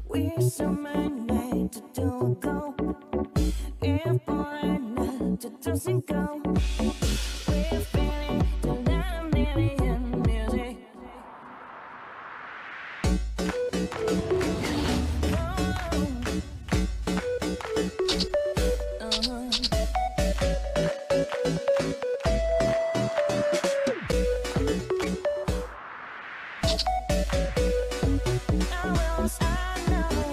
We're so many to do go. If born to doesn't go. We're feeling the night in music. I know